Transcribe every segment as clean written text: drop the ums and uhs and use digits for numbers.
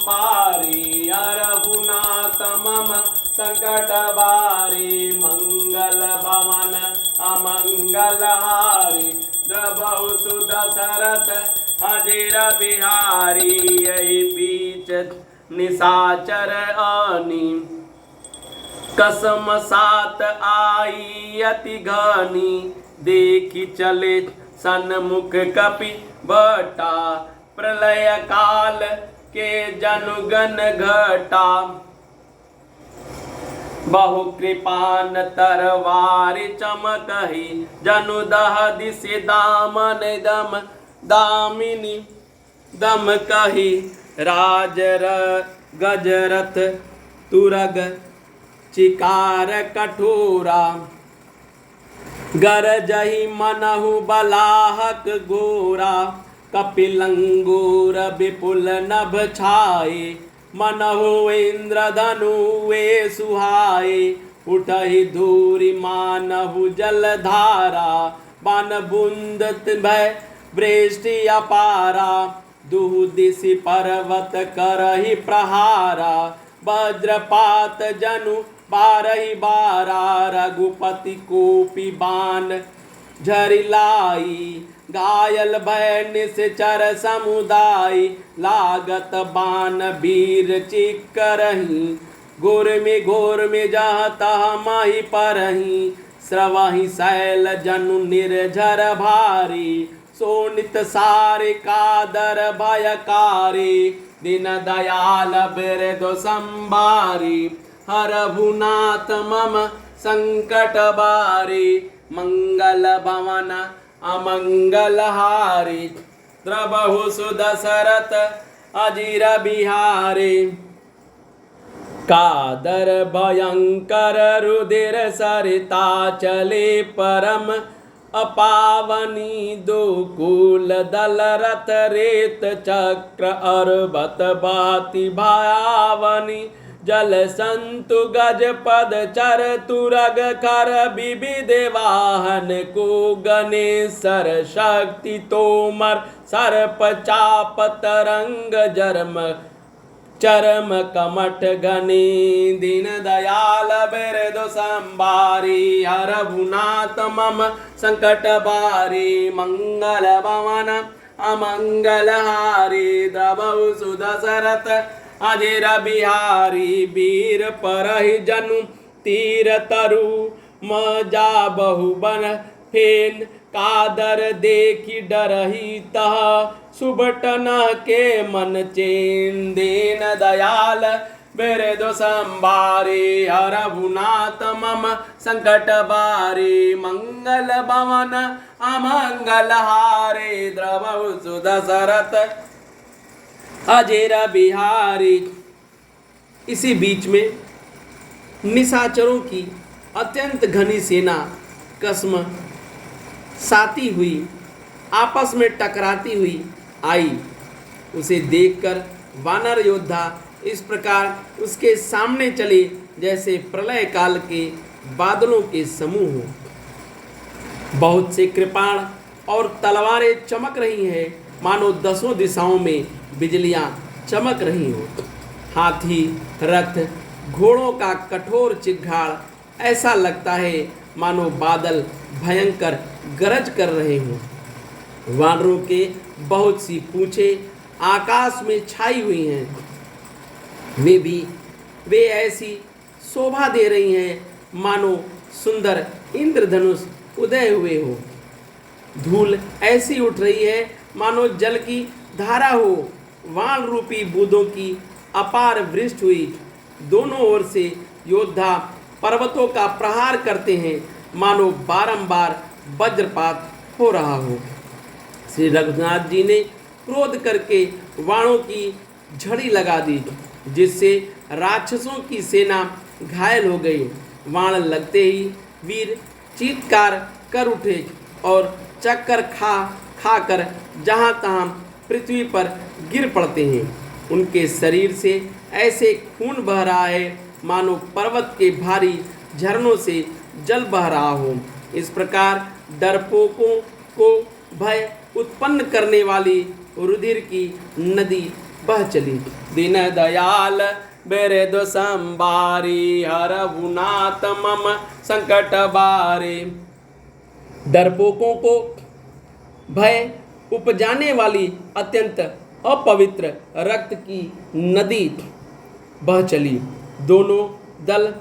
संबारी रघुनाथ मम संकट बारी मंगल भवन अमंगल हारी द्रवहु सुदशरथ अजीर बिहारी यही बीच निशाचर आनी कसम सात आई अति घनी देखी चले सन्मुख कपि बटा प्रलय काल के जनुगन घटा बहु कृपान तरवारि चमकहि जनु दह दिशि दामन दम दामिनी दम कहि राजर गजरथ तुरग चिकार कठोरा गरजहि मनहु बलाहक गोरा कपिलंगूर विपुल नभ छाए मनहु इंद्रधनु वे सुहाए उठहि धूरि मानहु जलधारा बान बूंद भय वृष्टि अपारा दुहु दिशि पर्वत करहि प्रहारा वज्रपात जनु बारहि बारा रघुपति कोपि बाण झरिलाई घायल भय निश्चर समुदाय लागत बाण वीर चिकरहि घोर में जह तह मही परहि स्रवहि शैल जनु निर्झर भारी सोनित सारे कादर भयकारी दीन दयाल बिरदु संबारी हरभुनाथ मम संकट बारी मंगल भवन अमंगल हारी द्रवहु सुदशरथ अजीर बिहारी कादर भयंकर रुधिर सरिता चले परम अपावनी दो कुल दल रथ रेत चक्र अर्बत बाति भायावनी जल संतु गज पद चर तुरग कर विविध वाहन को गणेशर शक्ति तोमर सर्प चाप तरंग जर्म चरम कमठ गणे दीन दयाल बिरदु संबारी हरभुनाथ मम संकट बारी मंगल भवन अमंगल हारी द्रवहु सुदशरथ अजीर बिहारी वीर परहि जनु तीर तरु मजा बहु बन फेन कादर देखी डरहि तह सुबटन के मन चैन दीन दयाल बिरदु संबारी हरभुनाथ मम संकट बारी मंगल भवन अमंगल हारी द्रवहु सुदशरथ अजीर बिहारी। इसी बीच में निशाचरों की अत्यंत घनी सेना कसम साती हुई आपस में टकराती हुई आई। उसे देखकर वानर योद्धा इस प्रकार उसके सामने चले जैसे प्रलय काल के बादलों के समूह हो। बहुत से कृपाण और तलवारें चमक रही हैं मानो दसों दिशाओं में बिजलियां चमक रही हो। हाथी रथ घोड़ों का कठोर चिघाड़ ऐसा लगता है मानो बादल भयंकर गरज कर रहे हों। वानरों के बहुत सी पूंछें आकाश में छाई हुई हैं। वे ऐसी शोभा दे रही हैं मानो सुंदर इंद्रधनुष उदय हुए हो। धूल ऐसी उठ रही है मानो जल की धारा हो। वाण रूपी बूंदों की अपार वृष्टि हुई। दोनों ओर से योद्धा पर्वतों का प्रहार करते हैं मानो बारंबार वज्रपात हो रहा हो। श्री रघुनाथ जी ने क्रोध करके वाणों की झड़ी लगा दी जिससे राक्षसों की सेना घायल हो गई। वाण लगते ही वीर चीत्कार कर उठे और चक्कर खा कर जहाँ तहाँ पृथ्वी पर गिर पड़ते हैं। उनके शरीर से ऐसे खून बह रहा है मानो पर्वत के भारी झरनों से जल बह रहा हो। इस प्रकार डरपोकों को भय उत्पन्न करने वाली रुधिर की नदी बह चली। दीन दयाल बिरद संबारी हरहु नाथ मम संकट बारे। डरपोकों को भय उपजाने वाली अत्यंत अपवित्र रक्त की नदी बह चली। दोनों दल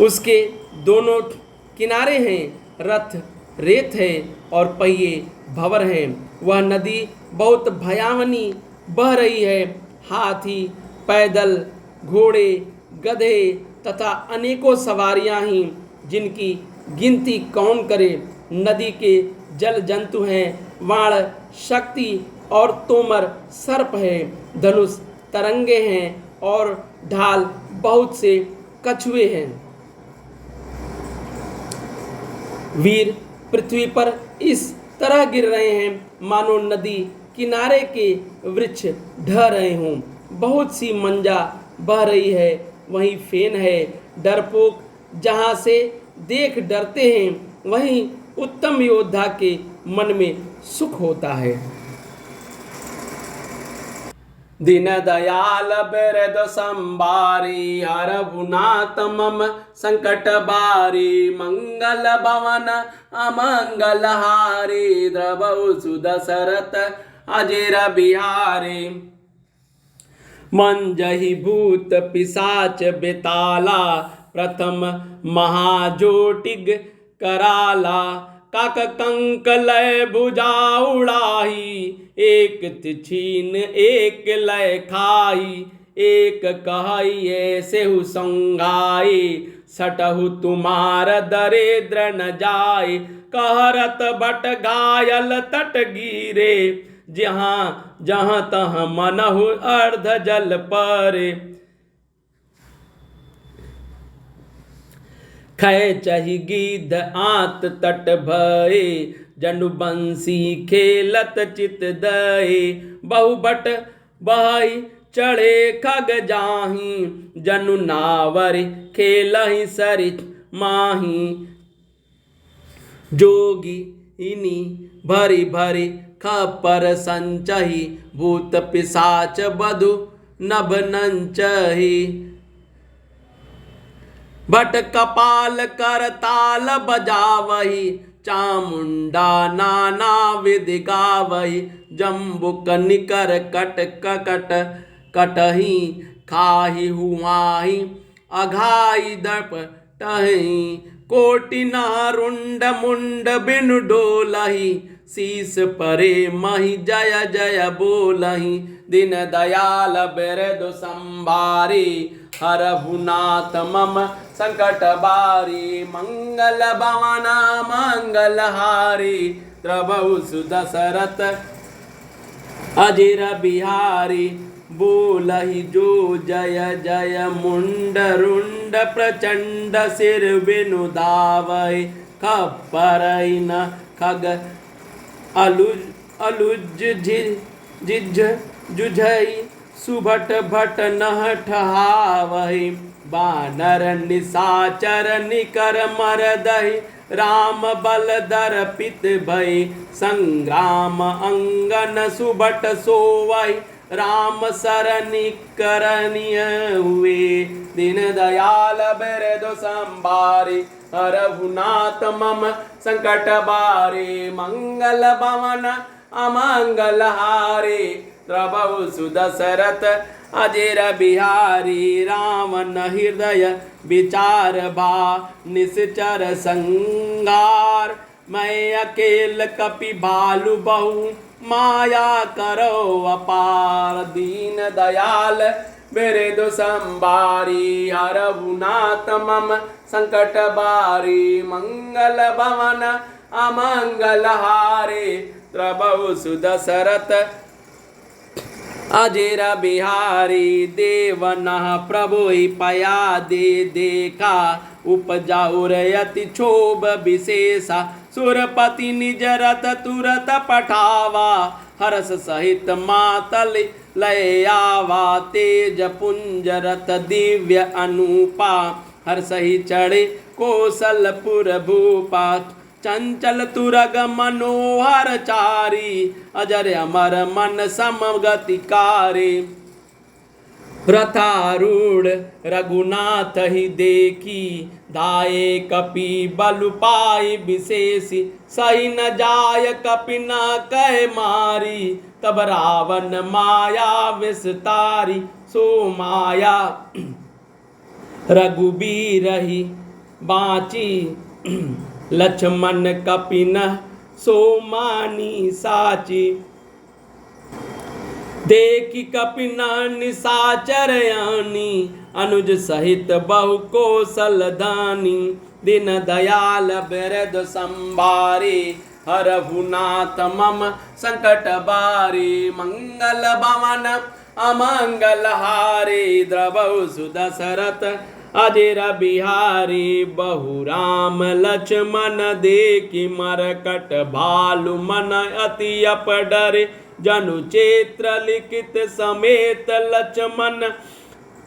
उसके दोनों किनारे हैं, रथ रेत है और पहिए भंवर हैं। वह नदी बहुत भयावनी बह रही है। हाथी, पैदल, घोड़े, गधे तथा अनेकों सवारियां ही, जिनकी गिनती कौन करे। नदी के जल जंतु हैं, वाण शक्ति और तोमर सर्प है, धनुष तरंगे हैं और ढाल बहुत से कछुए हैं। वीर पृथ्वी पर इस तरह गिर रहे हैं मानो नदी किनारे के वृक्ष ढह रहे हों। बहुत सी मंजा बह रही है, वहीं फेन है। डरपोक जहाँ से देख डरते हैं, वहीं उत्तम योद्धा के मन में सुख होता है। दीन दयाल बिरद संबारी हरहु नाथ मम संकट बारी। मंगल भवन अमंगल हारी द्रवहु सुदशरथ अजेर बिहारी। मंजहि भूत पिशाच बेताला प्रथम महाजोटिग कराला। काक कंक लय भुजा उड़ाही एक छीन एक लय खाई। एक कहाई ऐसेहु संगाई सटहु तुम्हार दरिद्र न जाय। कहरत बट घायल तट गिरे जहाँ जहाँ तहाँ मनहु अर्ध जल परे। खय चहि गिद्ध आत तट भये जनु बंसी खेलत चित दये। बहु बट बहई चढ़े खग जाही जनु नावर खेलहि सरित माही। जोगी इनी भरी भरी खपर संचही भूत पिशाच बधु नभ नंचही। भट कपाल कर ताल बजावही चामुंडा नाना विधि गावही। जम्बुक निकर कट कट कटही खाही हुआही अघाई दर्प टही। कोटि नारुंड मुंड बिनु डोलही शीस परे मही जय जय बोलही। दीन दयाल बिरद संबारी हरहु नाथ मम संकट बारी। मंगल भवन मंगल हारी द्रवहु सुदशरथ अजिर बिहारी। बोलहि जो जय जय मुंड रुंड प्रचंड सिर बिनु धावै। खप्परहि न खग अलुज अलुज जिझ जुझई सुभट भट नह ठहावहि। बानर निशाचर निकर मरदहि राम बल दर्पित भई। संग्राम अंगन सुभट सोवहि राम सरनि करनिय हुए। दीन दयाल बिरद संबारी हरहु नाथ मम संकट बारे। मंगल भवन अमंगल हारे द्रवहु सुदशरथ अजेर बिहारी। रावण हृदय विचार भा निश्चर संगार। मैं अकेल कपि भालु बहु माया करो अपार। दीन दयाल बिरद संबारी हरहु नाथ मम संकट बारी। मंगल भवन अमंगल हारे द्रवहु सुदशरथ अजेर बिहारी। देवनः प्रभुहि पया दे देखा उपजाउर यति क्षोभ विशेषा। सुरपति निज रथ तुरत पठावा हर्ष सहित मातल लय आवा। तेज पुंज रथ दिव्य अनूपा हर्षहि चढ़े कौशलपुर भूपा। चंचल तुरग मनोहर चारी अजर अमर मन समगतिकारी। रथारूढ़ रघुनाथ ही देखी, धाये कपि बल पाई विशेषी, सही न जाय कपि न कह मारी, तब रावण माया विस्तारी, सो माया रघुबीर ही बाँची, लक्ष्मण कपि न सो मानी साची, देखी कपिना निशाचर यानी, अनुज सहित बहु कौशल दानी, दिन दयाल बिरद संभारे, हरहु नाथ मम संकट बारे, मंगल भवन अमंगल हारे, द्रवहु सुदशरथ अजर बिहारी, बहु राम लक्ष्मण देखी, मरकट भालु मन अति अपडरे, जनु चेत्र लिखित समेत लक्ष्मण,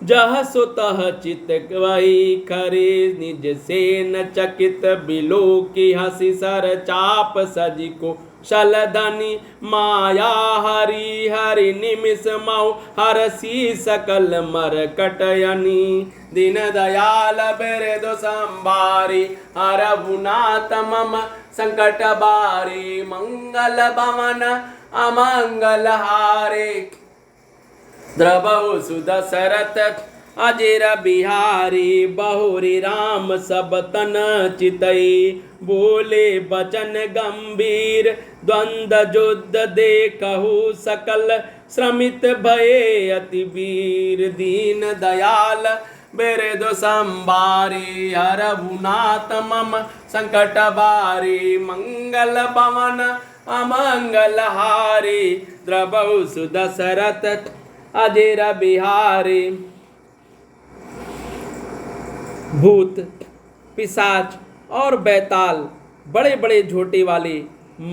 जह सुतः चित वही खरे, निज सेन चकित बिलो की हसी, सर चाप सजी को शलधनी, माया हरि हरि निमिष मऊ, हरसी सकल मरकटयनी, दीन दयाल बिरदु संभारी, हरहु नाथ मम संकट बारी, मंगल भवन अमंगल हारे, द्रवहु सुदशरथ अजर बिहारी, बहुरी राम सब तन चितई, बोले बचन गंभीर, द्वंद युद्ध देखहु सकल, श्रमित भये अति वीर, दीन दयाल बिरदु संभारी, हरहु नाथ मम संकट बारी, मंगल भवन अमंगल हारी, द्रवहु सुदशरथ अजर बिहारी, भूत पिशाच और बैताल, बड़े बड़े झोटे वाले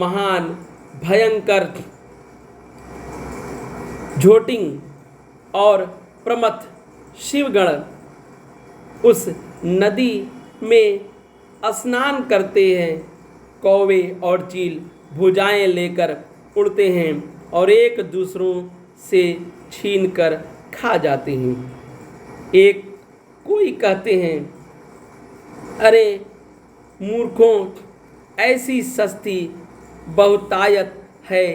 महान भयंकर झोटिंग और प्रमथ शिवगण उस नदी में स्नान करते हैं। कौवे और चील भुजाएं लेकर उड़ते हैं और एक दूसरों से छीनकर खा जाते हैं। एक कोई कहते हैं, अरे मूर्खों, ऐसी सस्ती बहुतायत है,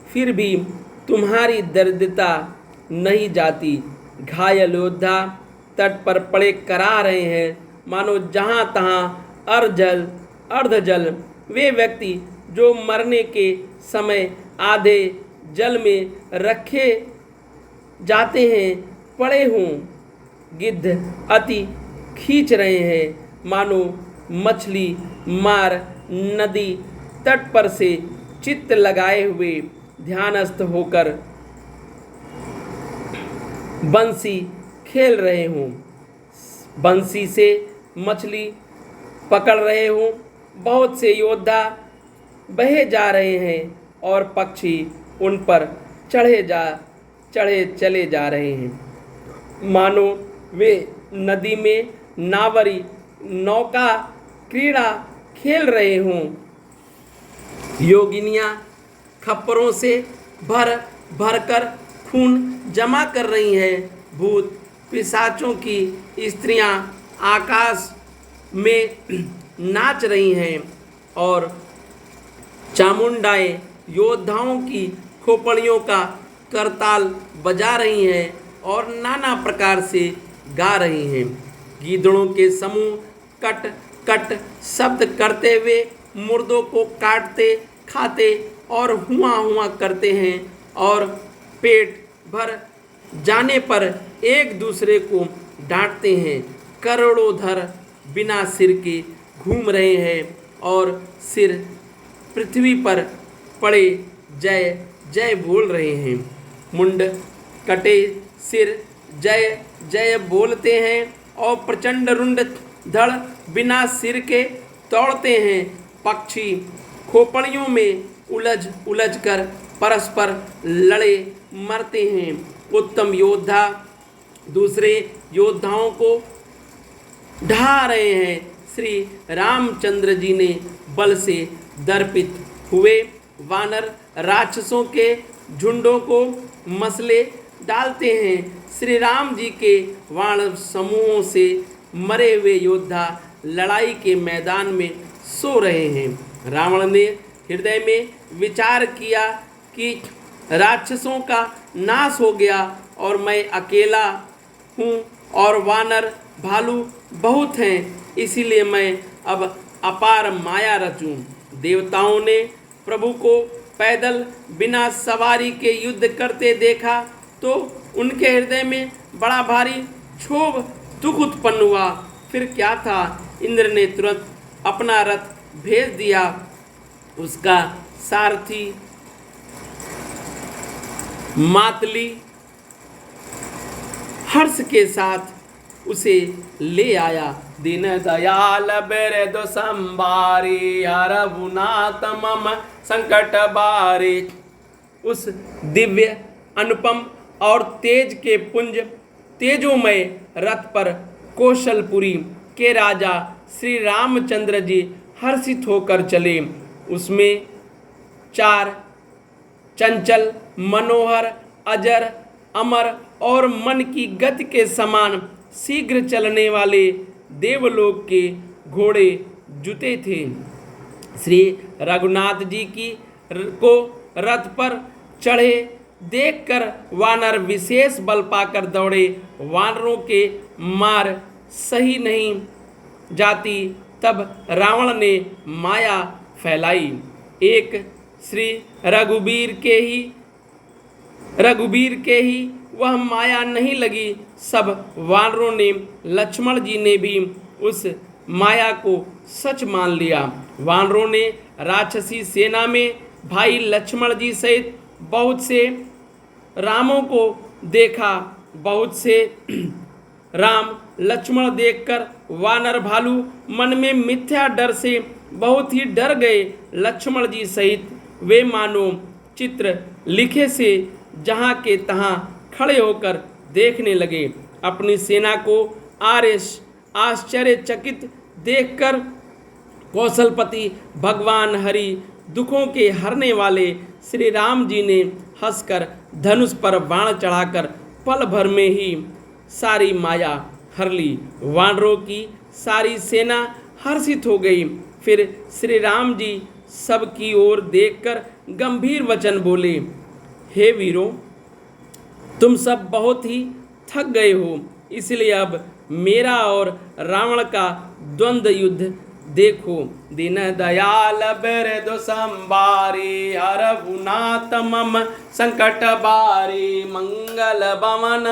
फिर भी तुम्हारी दरिद्रता नहीं जाती। घायल योद्धा तट पर पड़े करा रहे हैं, मानो जहाँ तहाँ अर्धजल। वे व्यक्ति जो मरने के समय आधे जल में रखे जाते हैं पड़े हों। गिद्ध अति खींच रहे हैं, मानो मछली मार नदी तट पर से चित्त लगाए हुए ध्यानस्थ होकर बंसी खेल रहे हों। बंसी से मछली पकड़ रहे हों। बहुत से योद्धा बहे जा रहे हैं और पक्षी उन पर चढ़े चले जा रहे हैं, मानो वे नदी में नावरी नौका क्रीड़ा खेल रहे हों। योगिनियाँ खप्परों से भर कर खून जमा कर रही हैं। भूत पिशाचों की स्त्रियां आकाश में नाच रही हैं और चामुंडाएं योद्धाओं की खोपड़ियों का करताल बजा रही हैं और नाना प्रकार से गा रही हैं। गीदड़ों के समूह कट कट शब्द करते हुए मुर्दों को काटते खाते और हुआ हुआ करते हैं और पेट भर जाने पर एक दूसरे को डांटते हैं। करोड़ों धर बिना सिर के घूम रहे हैं और सिर पृथ्वी पर पड़े जय जय बोल रहे हैं। मुंड कटे सिर जय जय बोलते हैं और प्रचंड रुंड धड़ बिना सिर के तोड़ते हैं। पक्षी खोपड़ियों में उलझ कर परस्पर लड़े मरते हैं। उत्तम योद्धा दूसरे योद्धाओं को ढा रहे हैं। श्री रामचंद्र जी ने बल से दर्पित हुए वानर राक्षसों के झुंडों को मसले डालते हैं। श्री राम जी के वाण समूहों से मरे हुए योद्धा लड़ाई के मैदान में सो रहे हैं। रावण ने हृदय में विचार किया कि राक्षसों का नाश हो गया और मैं अकेला हूँ और वानर भालू बहुत हैं, इसीलिए मैं अब अपार माया रचूं। देवताओं ने प्रभु को पैदल बिना सवारी के युद्ध करते देखा तो उनके हृदय में बड़ा भारी क्षोभ दुख उत्पन्न हुआ। फिर क्या था, इंद्र ने तुरंत अपना रथ भेज दिया। उसका सारथी मातली हर्ष के साथ उसे ले आया। दीन दयाल बिरदु संभारी हरहुनाथ मम संकट बारी। उस दिव्य अनुपम और तेज के पुंज तेजोमय रथ पर कौशलपुरी के राजा श्री रामचंद्र जी हर्षित होकर चले। उसमें 4 चंचल, मनोहर, अजर, अमर और मन की गति के समान शीघ्र चलने वाले देवलोक के घोड़े जुते थे। श्री रघुनाथ जी को रथ पर चढ़े देखकर वानर विशेष बल पाकर दौड़े। वानरों के मार सही नहीं जाती, तब रावण ने माया फैलाई। एक श्री रघुबीर के ही वह माया नहीं लगी। सब वानरों ने, लक्ष्मण जी ने भी उस माया को सच मान लिया। वानरों ने राक्षसी सेना में भाई लक्ष्मण जी सहित बहुत से रामों को देखा। बहुत से राम लक्ष्मण देखकर वानर भालू मन में मिथ्या डर से बहुत ही डर गए। लक्ष्मण जी सहित वे मानो चित्र लिखे से जहाँ के तहाँ खड़े होकर देखने लगे। अपनी सेना को आश्चर्यचकित देखकर कौशलपति भगवान हरि, दुखों के हरने वाले श्री राम जी ने हंसकर धनुष पर बाण चढ़ाकर पल भर में ही सारी माया हर ली। वानरों की सारी सेना हर्षित हो गई। फिर श्री राम जी सबकी ओर देखकर गंभीर वचन बोले, हे वीरों, तुम सब बहुत ही थक गए हो, इसलिए अब मेरा और रावण का द्वंद्व युद्ध देखो। दीन दयाल बिरदु संभारी हरहुनाथ मम संकट बारी। मंगल भवन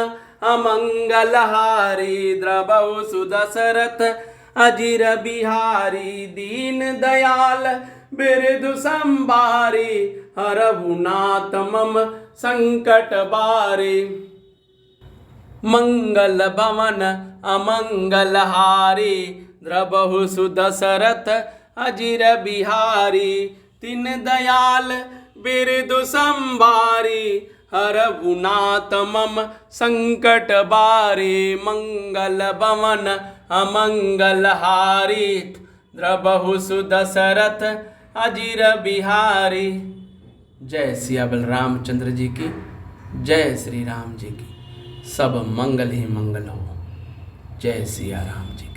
अमंगल हारी द्रवहु सुदशरथ अजिर बिहारी। दीन दयाल बिरदु संभारी हरहुनाथ मम संकट बारी। मंगल भवन अमंगल हारी द्रवहु सुदशरथ अजिर बिहारी। दीन दयाल बिरदु संभारी हरहुनाथ मम संकट बारी। मंगल भवन अमंगल हारी द्रवहु सुदशरथ अजिर बिहारी। जय सिया बलरामचंद्र जी की, जय श्री राम जी की। सब मंगल ही मंगल हो। जय सिया राम जी।